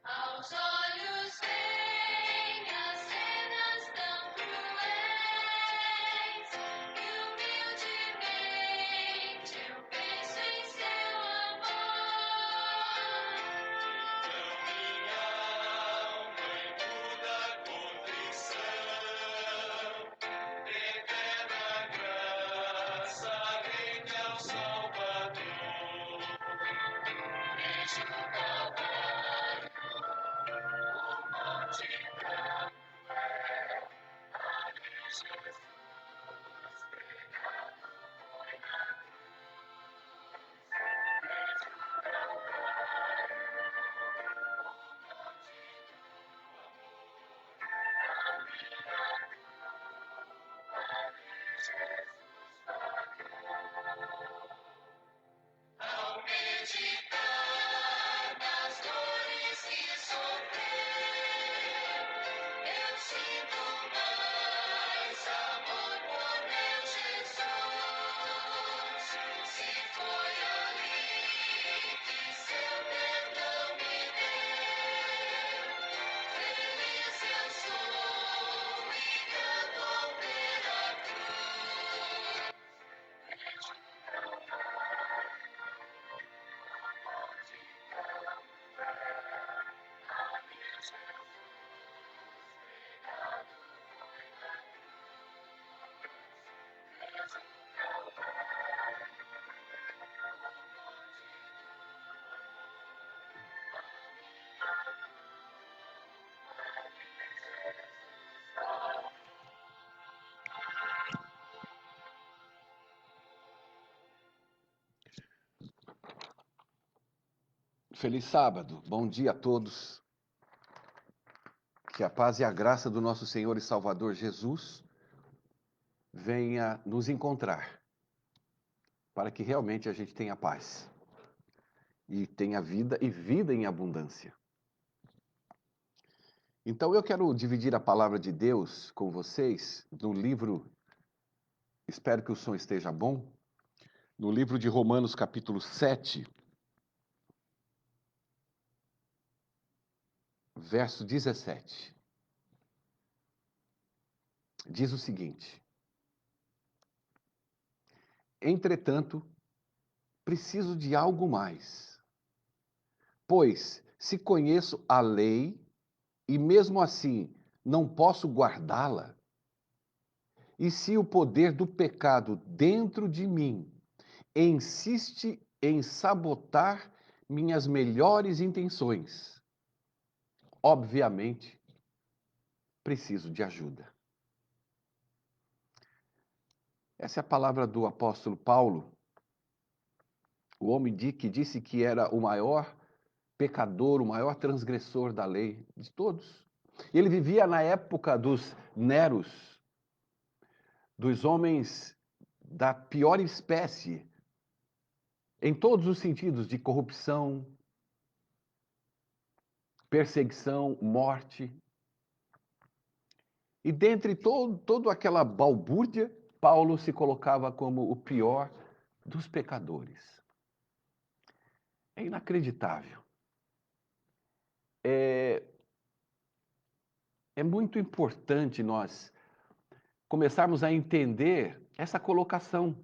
Aos olhos vem as cenas tão cruéis e humildemente eu penso em seu amor. Tão minha alma em muda contrição, eterna graça rende ao Salvador. Vejo o Calvário. Ao meditar nas dores que sofreu, eu sinto mais amor por meu Jesus. Se foi ali que seu perdão me deu, feliz eu sou e canto ao ver a cruz. Feliz sábado, bom dia a todos. Que a paz e a graça do nosso Senhor e Salvador Jesus venha nos encontrar, para que realmente a gente tenha paz e tenha vida e vida em abundância. Então eu quero dividir a palavra de Deus com vocês no livro, espero que o som esteja bom, no livro de Romanos capítulo 7, verso 17. Diz o seguinte: entretanto, preciso de algo mais. Pois, se conheço a lei e mesmo assim não posso guardá-la, e se o poder do pecado dentro de mim insiste em sabotar minhas melhores intenções, obviamente preciso de ajuda. Essa é a palavra do apóstolo Paulo, o homem que disse que era o maior pecador, o maior transgressor da lei de todos. Ele vivia na época dos Neros, dos homens da pior espécie, em todos os sentidos, de corrupção, perseguição, morte. E dentre toda aquela balbúrdia, Paulo se colocava como o pior dos pecadores. É inacreditável. É muito importante nós começarmos a entender essa colocação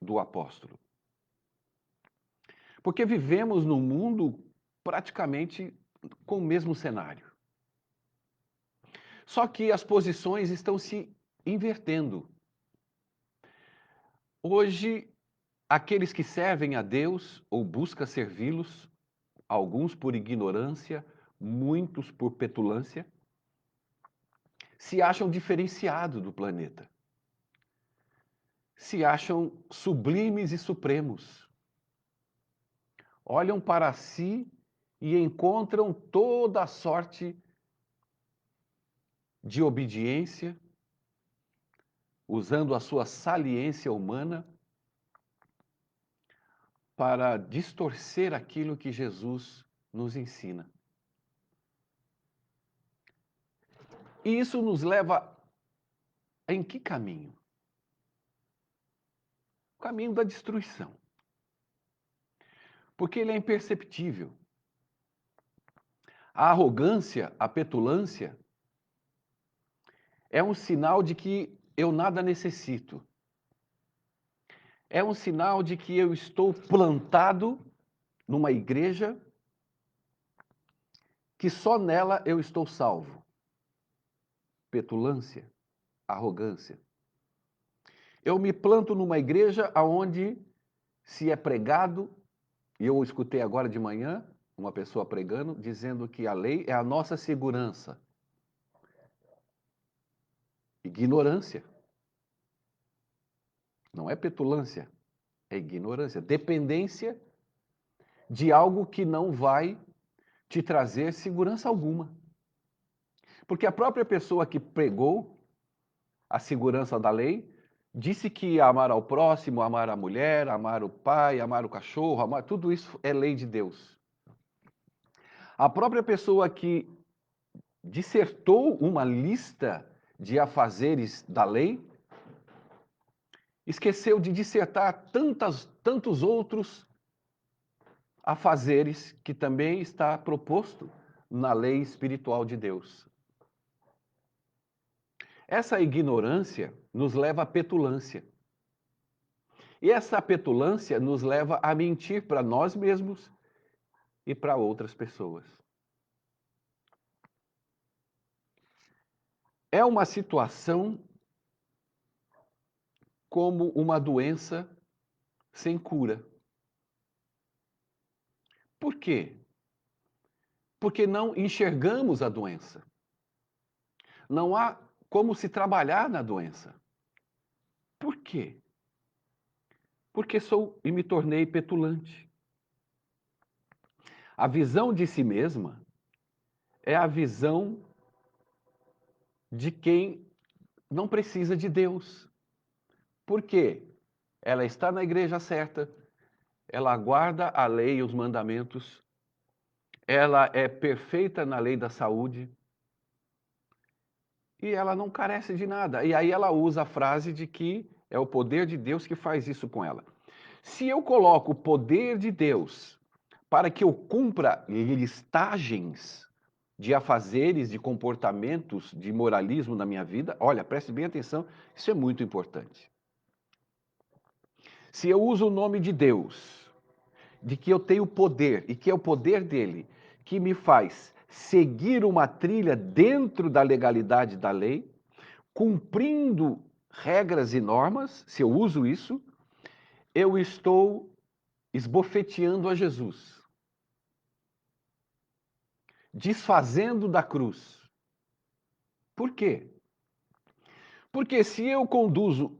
do apóstolo. Porque vivemos num mundo praticamente com o mesmo cenário. Só que as posições estão se invertendo. Hoje, aqueles que servem a Deus ou buscam servi-los, alguns por ignorância, muitos por petulância, se acham diferenciados do planeta. Se acham sublimes e supremos. Olham para si e encontram toda a sorte de obediência, usando a sua saliência humana para distorcer aquilo que Jesus nos ensina. E isso nos leva em que caminho? O caminho da destruição. Porque ele é imperceptível. A arrogância, a petulância, é um sinal de que eu nada necessito. É um sinal de que eu estou plantado numa igreja que só nela eu estou salvo. Petulância, arrogância. Eu me planto numa igreja onde se é pregado, e eu escutei agora de manhã uma pessoa pregando, dizendo que a lei é a nossa segurança. Ignorância. Não é petulância, é ignorância. Dependência de algo que não vai te trazer segurança alguma. Porque a própria pessoa que pregou a segurança da lei disse que amar ao próximo, amar a mulher, amar o pai, amar o cachorro, tudo isso é lei de Deus. A própria pessoa que dissertou uma lista de afazeres da lei esqueceu de dissertar tantos outros afazeres que também está proposto na lei espiritual de Deus. Essa ignorância nos leva à petulância. E essa petulância nos leva a mentir para nós mesmos e para outras pessoas. É uma situação como uma doença sem cura. Por quê? Porque não enxergamos a doença. Não há como se trabalhar na doença. Por quê? Porque sou e me tornei petulante. A visão de si mesma é a visão de quem não precisa de Deus. Por quê? Ela está na igreja certa, ela guarda a lei e os mandamentos, ela é perfeita na lei da saúde e ela não carece de nada. E aí ela usa a frase de que é o poder de Deus que faz isso com ela. Se eu coloco o poder de Deus para que eu cumpra listagens de afazeres, de comportamentos, de moralismo na minha vida, olha, preste bem atenção, isso é muito importante. Se eu uso o nome de Deus, de que eu tenho poder e que é o poder dele que me faz seguir uma trilha dentro da legalidade da lei, cumprindo regras e normas, se eu uso isso, eu estou esbofeteando a Jesus, desfazendo da cruz. Por quê? Porque se eu conduzo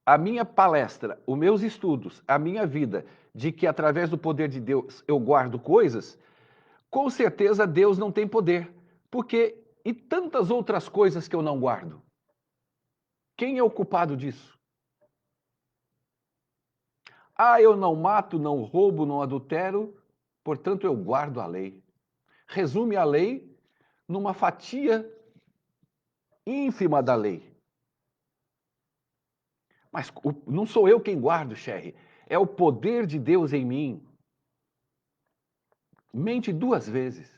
a minha palestra, os meus estudos, a minha vida, de que através do poder de Deus eu guardo coisas, com certeza Deus não tem poder. Porque e tantas outras coisas que eu não guardo? Quem é o culpado disso? Ah, eu não mato, não roubo, não adultero, portanto eu guardo a lei. Resume a lei numa fatia ínfima da lei. Mas não sou eu quem guardo, Sherry. É o poder de Deus em mim. Mente duas vezes.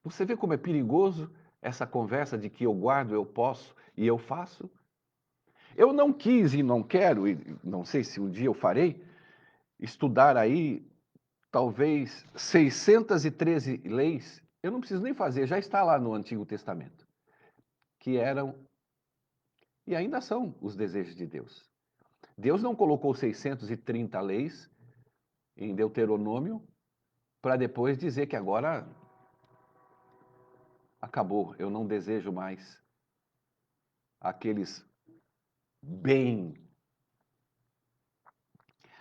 Você vê como é perigoso essa conversa de que eu guardo, eu posso e eu faço? Eu não quis e não quero, e não sei se um dia eu farei, estudar aí talvez 613 leis eu não preciso nem fazer, já está lá no Antigo Testamento, que eram e ainda são os desejos de Deus. Deus não colocou 630 leis em Deuteronômio para depois dizer que agora acabou, eu não desejo mais aqueles bem.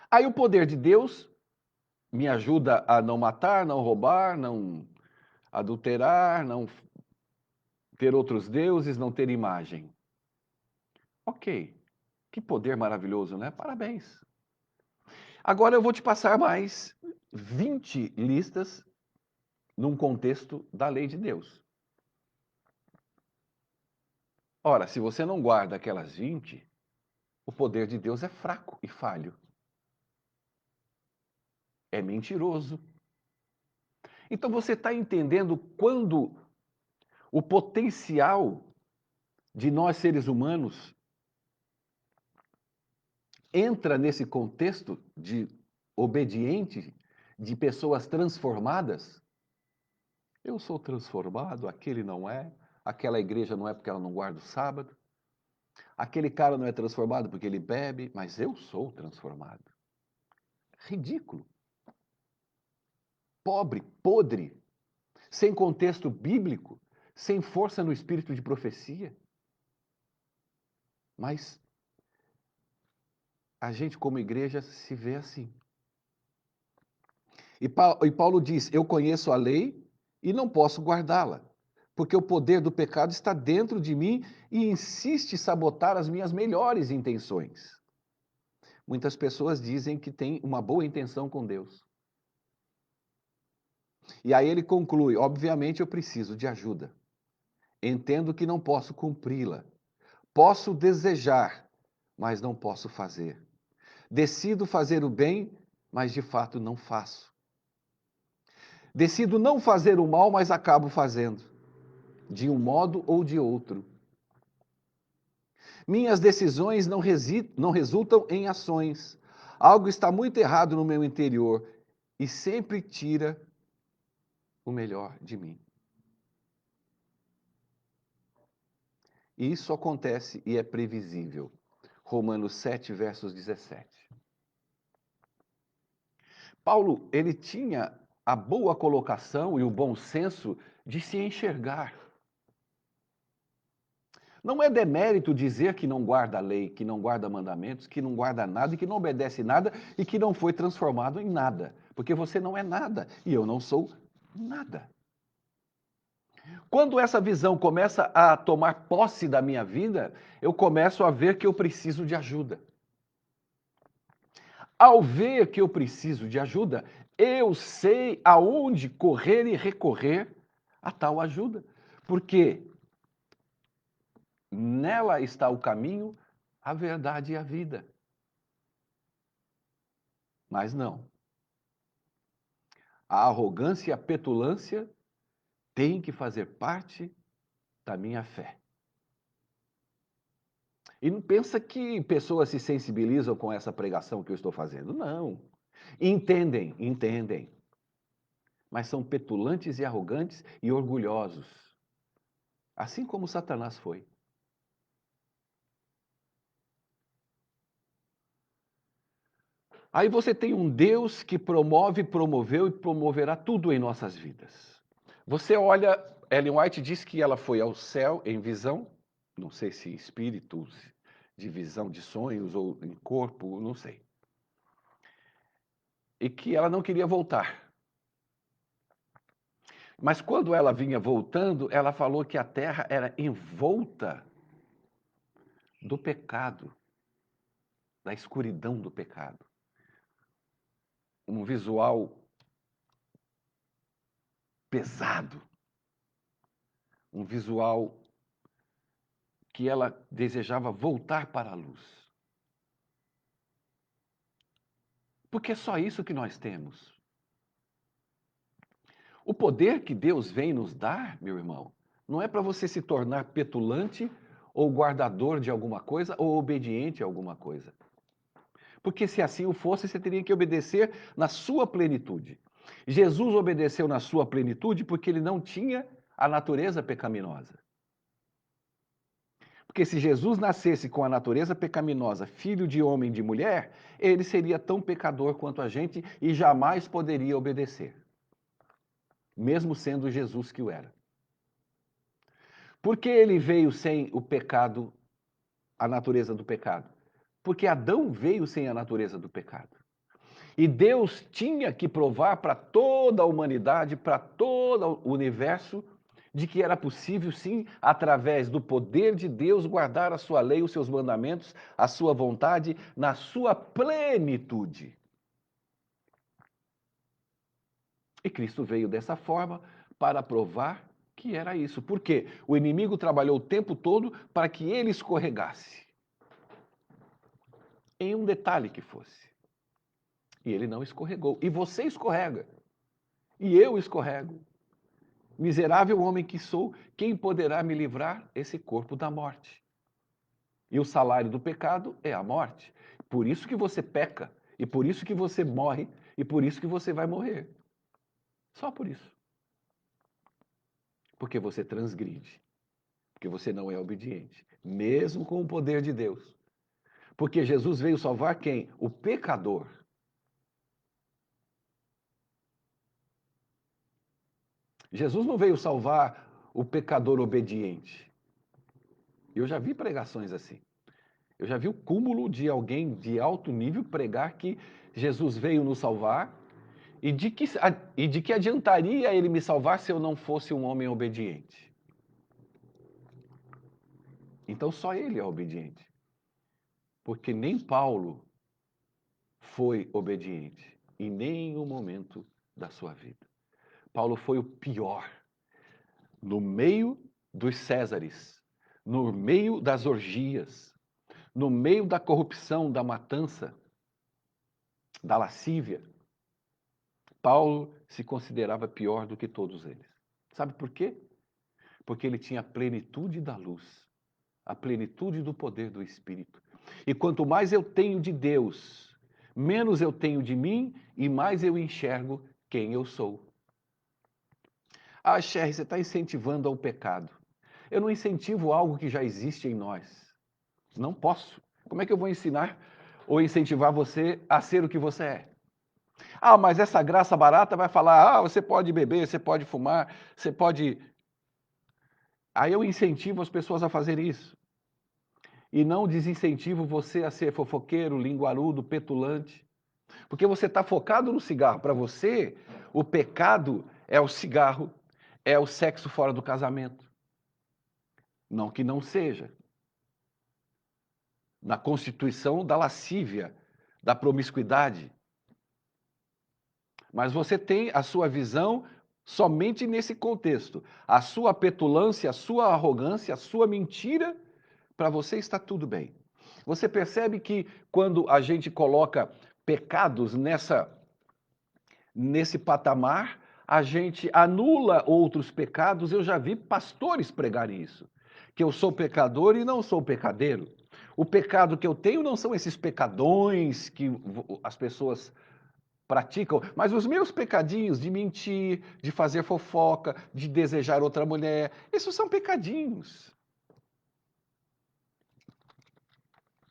Aí o poder de Deus me ajuda a não matar, não roubar, não adulterar, não ter outros deuses, não ter imagem. Ok, que poder maravilhoso, né? Parabéns. Agora eu vou te passar mais 20 listas num contexto da lei de Deus. Ora, se você não guarda aquelas 20, o poder de Deus é fraco e falho. É mentiroso. Então você está entendendo quando o potencial de nós seres humanos entra nesse contexto de obediente, de pessoas transformadas? Eu sou transformado, aquele não é, aquela igreja não é porque ela não guarda o sábado, aquele cara não é transformado porque ele bebe, mas eu sou transformado. Ridículo. Pobre, podre, sem contexto bíblico, sem força no espírito de profecia. Mas a gente, como igreja, se vê assim. E Paulo diz: eu conheço a lei e não posso guardá-la, porque o poder do pecado está dentro de mim e insiste em sabotar as minhas melhores intenções. Muitas pessoas dizem que têm uma boa intenção com Deus. E aí ele conclui: obviamente eu preciso de ajuda. Entendo que não posso cumpri-la. Posso desejar, mas não posso fazer. Decido fazer o bem, mas de fato não faço. Decido não fazer o mal, mas acabo fazendo, de um modo ou de outro. Minhas decisões não resultam em ações. Algo está muito errado no meu interior e sempre tira o melhor de mim. E isso acontece e é previsível. Romanos 7, versos 17. Paulo, ele tinha a boa colocação e o bom senso de se enxergar. Não é demérito dizer que não guarda a lei, que não guarda mandamentos, que não guarda nada e que não obedece nada e que não foi transformado em nada. Porque você não é nada e eu não sou nada. Quando essa visão começa a tomar posse da minha vida, eu começo a ver que eu preciso de ajuda. Ao ver que eu preciso de ajuda, eu sei aonde correr e recorrer a tal ajuda. Porque nela está o caminho, a verdade e a vida. Mas não. A arrogância e a petulância têm que fazer parte da minha fé. E não pensa que pessoas se sensibilizam com essa pregação que eu estou fazendo. Não. Entendem, entendem. Mas são petulantes e arrogantes e orgulhosos. Assim como Satanás foi. Aí você tem um Deus que promove, promoveu e promoverá tudo em nossas vidas. Você olha, Ellen White diz que ela foi ao céu em visão, não sei se espíritos de visão de sonhos ou em corpo, não sei. E que ela não queria voltar. Mas quando ela vinha voltando, ela falou que a terra era envolta do pecado, da escuridão do pecado. Um visual pesado, um visual que ela desejava voltar para a luz. Porque é só isso que nós temos. O poder que Deus vem nos dar, meu irmão, não é para você se tornar petulante ou guardador de alguma coisa ou obediente a alguma coisa. Porque se assim o fosse, você teria que obedecer na sua plenitude. Jesus obedeceu na sua plenitude porque ele não tinha a natureza pecaminosa. Porque se Jesus nascesse com a natureza pecaminosa, filho de homem e de mulher, ele seria tão pecador quanto a gente e jamais poderia obedecer, mesmo sendo Jesus que o era. Por que ele veio sem o pecado, a natureza do pecado? Porque Adão veio sem a natureza do pecado. E Deus tinha que provar para toda a humanidade, para todo o universo, de que era possível, sim, através do poder de Deus, guardar a sua lei, os seus mandamentos, a sua vontade, na sua plenitude. E Cristo veio dessa forma para provar que era isso. Por quê? O inimigo trabalhou o tempo todo para que ele escorregasse. Em um detalhe que fosse. E ele não escorregou. E você escorrega. E eu escorrego. Miserável homem que sou, quem poderá me livrar esse corpo da morte? E o salário do pecado é a morte. Por isso que você peca, e por isso que você morre, e por isso que você vai morrer. Só por isso. Porque você transgride. Porque você não é obediente, mesmo com o poder de Deus. Porque Jesus veio salvar quem? O pecador. Jesus não veio salvar o pecador obediente. Eu já vi pregações assim. Eu já vi o cúmulo de alguém de alto nível pregar que Jesus veio nos salvar e de que adiantaria ele me salvar se eu não fosse um homem obediente. Então só ele é obediente. Porque nem Paulo foi obediente em nenhum momento da sua vida. Paulo foi o pior. No meio dos Césares, no meio das orgias, no meio da corrupção, da matança, da lascívia, Paulo se considerava pior do que todos eles. Sabe por quê? Porque ele tinha a plenitude da luz, a plenitude do poder do Espírito. E quanto mais eu tenho de Deus, menos eu tenho de mim e mais eu enxergo quem eu sou. Ah, Sherry, você está incentivando ao pecado. Eu não incentivo algo que já existe em nós. Não posso. Como é que eu vou ensinar ou incentivar você a ser o que você é? Ah, mas essa graça barata vai falar, você pode beber, você pode fumar, você pode... Aí eu incentivo as pessoas a fazer isso. E não desincentivo você a ser fofoqueiro, linguarudo, petulante. Porque você está focado no cigarro. Para você, o pecado é o cigarro, é o sexo fora do casamento. Não que não seja. Na constituição da lascívia, da promiscuidade. Mas você tem a sua visão somente nesse contexto. A sua petulância, a sua arrogância, a sua mentira, para você está tudo bem. Você percebe que quando a gente coloca pecados nesse patamar, a gente anula outros pecados. Eu já vi pastores pregarem isso, que eu sou pecador e não sou pecadeiro. O pecado que eu tenho não são esses pecadões que as pessoas praticam, mas os meus pecadinhos de mentir, de fazer fofoca, de desejar outra mulher, esses são pecadinhos.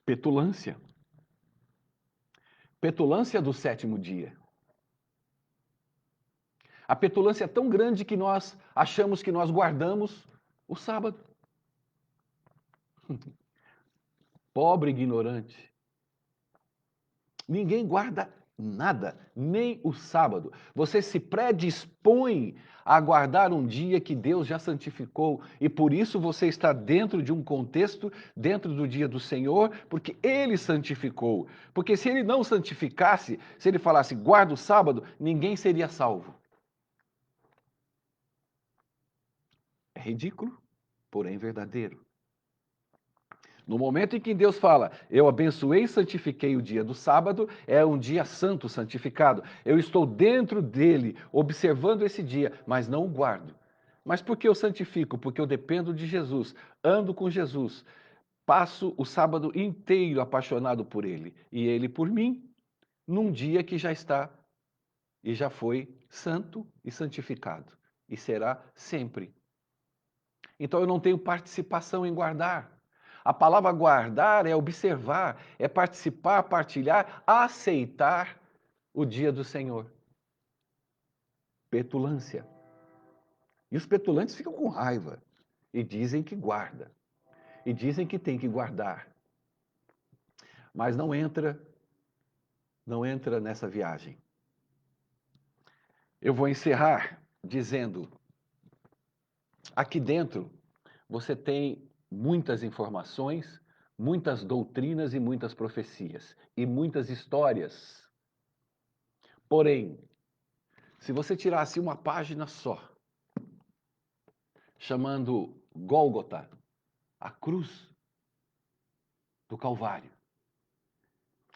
Petulância. Petulância do sétimo dia. A petulância é tão grande que nós achamos que nós guardamos o sábado. Pobre ignorante. Ninguém guarda nada, nem o sábado. Você se predispõe a guardar um dia que Deus já santificou e por isso você está dentro de um contexto, dentro do dia do Senhor, porque Ele santificou. Porque se Ele não santificasse, se Ele falasse guarda o sábado, ninguém seria salvo. É ridículo, porém verdadeiro. No momento em que Deus fala, eu abençoei e santifiquei o dia do sábado, é um dia santo, santificado. Eu estou dentro dele, observando esse dia, mas não o guardo. Mas por que eu santifico? Porque eu dependo de Jesus, ando com Jesus, passo o sábado inteiro apaixonado por ele e ele por mim, num dia que já está e já foi santo e santificado, e será sempre. Então eu não tenho participação em guardar. A palavra guardar é observar, é participar, partilhar, aceitar o dia do Senhor. Petulância. E os petulantes ficam com raiva e dizem que guarda, e dizem que tem que guardar. Mas não entra nessa viagem. Eu vou encerrar dizendo, aqui dentro você tem muitas informações, muitas doutrinas e muitas profecias, e muitas histórias. Porém, se você tirasse uma página só, chamando Gólgota, a cruz do Calvário,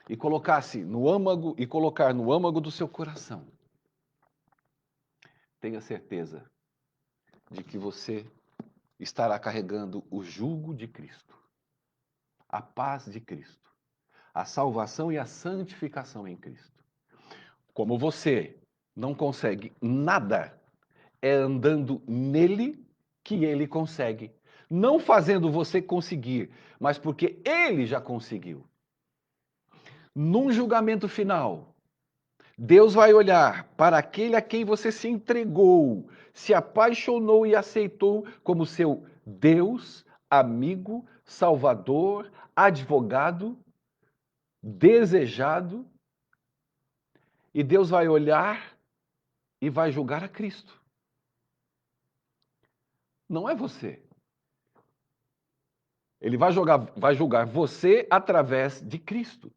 e colocasse no âmago e colocar no âmago do seu coração, tenha certeza de que você estará carregando o jugo de Cristo, a paz de Cristo, a salvação e a santificação em Cristo. Como você não consegue nada, é andando nele que ele consegue. Não fazendo você conseguir, mas porque ele já conseguiu. Num julgamento final, Deus vai olhar para aquele a quem você se entregou, se apaixonou e aceitou como seu Deus, amigo, Salvador, advogado, desejado, e Deus vai olhar e vai julgar a Cristo. Não é você. Ele vai julgar você através de Cristo.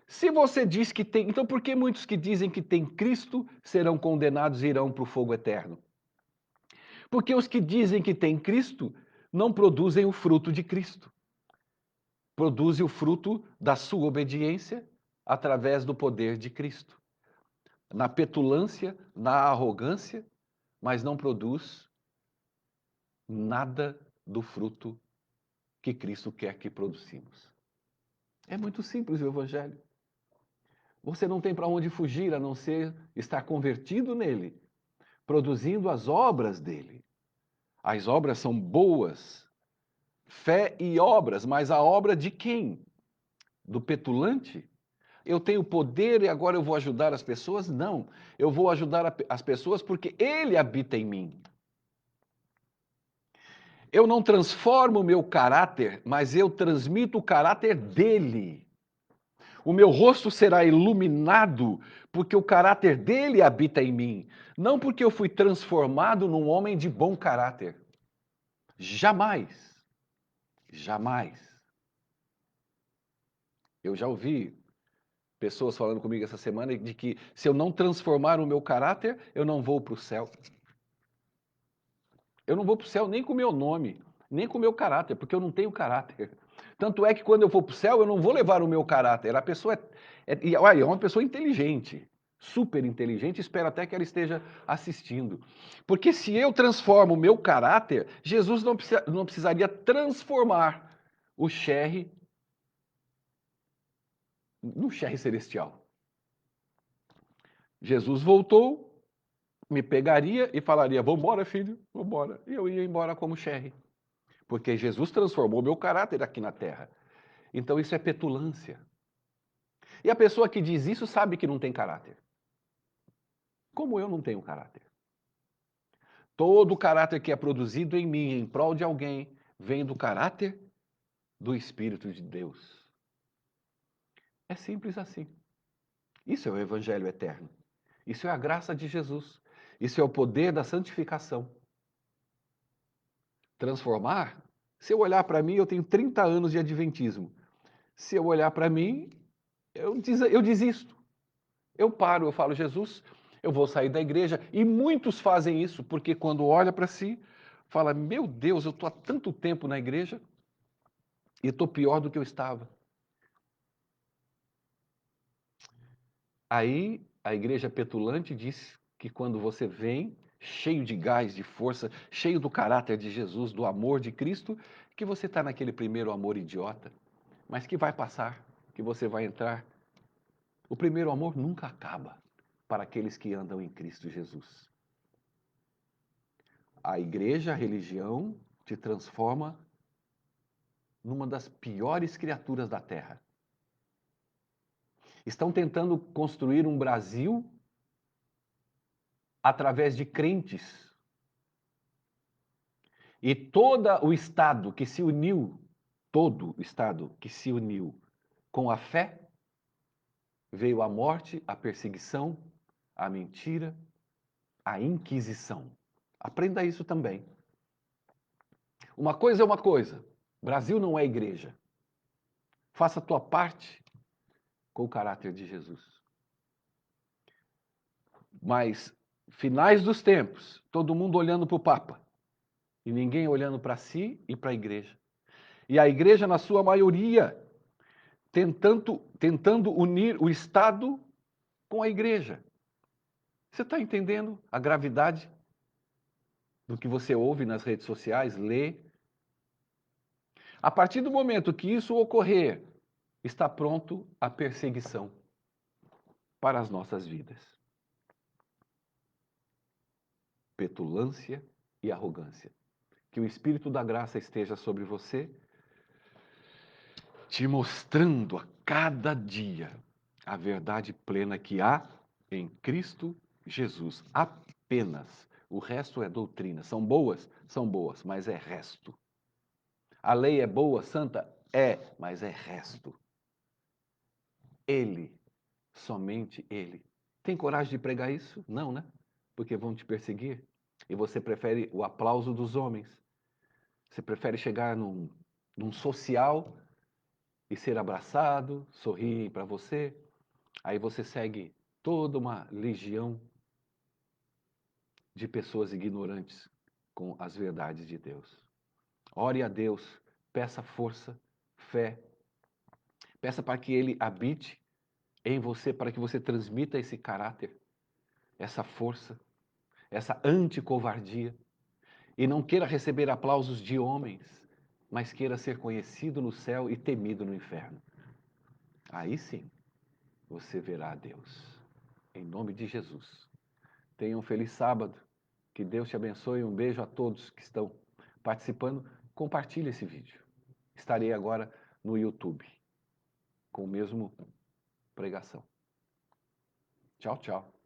Se você diz que tem, então por que muitos que dizem que tem Cristo serão condenados e irão para o fogo eterno? Porque os que dizem que tem Cristo não produzem o fruto de Cristo. Produzem o fruto da sua obediência através do poder de Cristo. Na petulância, na arrogância, mas não produz nada do fruto que Cristo quer que produzimos. É muito simples o Evangelho. Você não tem para onde fugir a não ser estar convertido nele, produzindo as obras dele. As obras são boas, fé e obras, mas a obra de quem? Do petulante? Eu tenho poder e agora eu vou ajudar as pessoas? Não. Eu vou ajudar as pessoas porque ele habita em mim. Eu não transformo o meu caráter, mas eu transmito o caráter dele. O meu rosto será iluminado porque o caráter dele habita em mim, não porque eu fui transformado num homem de bom caráter. Jamais. Jamais. Eu já ouvi pessoas falando comigo essa semana de que se eu não transformar o meu caráter, eu não vou para o céu. Eu não vou para o céu nem com o meu nome, nem com o meu caráter, porque eu não tenho caráter. Tanto é que quando eu for para o céu, eu não vou levar o meu caráter. A pessoa é uma pessoa inteligente, super inteligente, espero até que ela esteja assistindo. Porque se eu transformo o meu caráter, Jesus não precisaria transformar o Sherry no Sherry celestial. Jesus voltou, me pegaria e falaria, vambora, filho, vambora. E eu ia embora como Sherry. Porque Jesus transformou meu caráter aqui na terra. Então isso é petulância. E a pessoa que diz isso sabe que não tem caráter. Como eu não tenho caráter. Todo o caráter que é produzido em mim em prol de alguém vem do caráter do Espírito de Deus. É simples assim. Isso é o Evangelho eterno. Isso é a graça de Jesus. Isso é o poder da santificação. Transformar, se eu olhar para mim, eu tenho 30 anos de adventismo. Se eu olhar para mim, eu desisto. Eu paro, eu falo, Jesus, eu vou sair da igreja. E muitos fazem isso, porque quando olha para si, fala, meu Deus, eu estou há tanto tempo na igreja e estou pior do que eu estava. Aí a igreja petulante diz que quando você vem, cheio de gás, de força, cheio do caráter de Jesus, do amor de Cristo, que você está naquele primeiro amor idiota, mas que vai passar, que você vai entrar. O primeiro amor nunca acaba. para aqueles que andam em Cristo Jesus. A igreja, a religião, te transforma numa das piores criaturas da terra. Estão tentando construir um Brasil através de crentes. E todo o Estado que se uniu, todo o Estado que se uniu com a fé, veio a morte, a perseguição, a mentira, a inquisição. Aprenda isso também. Uma coisa é uma coisa. Brasil não é igreja. Faça a tua parte com o caráter de Jesus. Mas, finais dos tempos, todo mundo olhando para o Papa e ninguém olhando para si e para a igreja. E a igreja, na sua maioria, tentando unir o Estado com a igreja. Você está entendendo a gravidade do que você ouve nas redes sociais, lê? A partir do momento que isso ocorrer, está pronto a perseguição para as nossas vidas. Petulância e arrogância. Que o Espírito da graça esteja sobre você, te mostrando a cada dia a verdade plena que há em Cristo Jesus. Apenas. O resto é doutrina. São boas, mas é resto. A lei é boa, santa? É, mas é resto. Ele, somente Ele. Tem coragem de pregar isso? Não, né? Porque vão te perseguir. E você prefere o aplauso dos homens. Você prefere chegar num social e ser abraçado, sorrir para você. Aí você segue toda uma legião de pessoas ignorantes com as verdades de Deus. Ore a Deus, peça força, fé. Peça para que Ele habite em você, para que você transmita esse caráter, essa força, essa anticovardia. E não queira receber aplausos de homens, mas queira ser conhecido no céu e temido no inferno. Aí sim, você verá a Deus. Em nome de Jesus. Tenha um feliz sábado. Que Deus te abençoe. Um beijo a todos que estão participando. Compartilhe esse vídeo. Estarei agora no YouTube com o mesmo pregação. Tchau, tchau.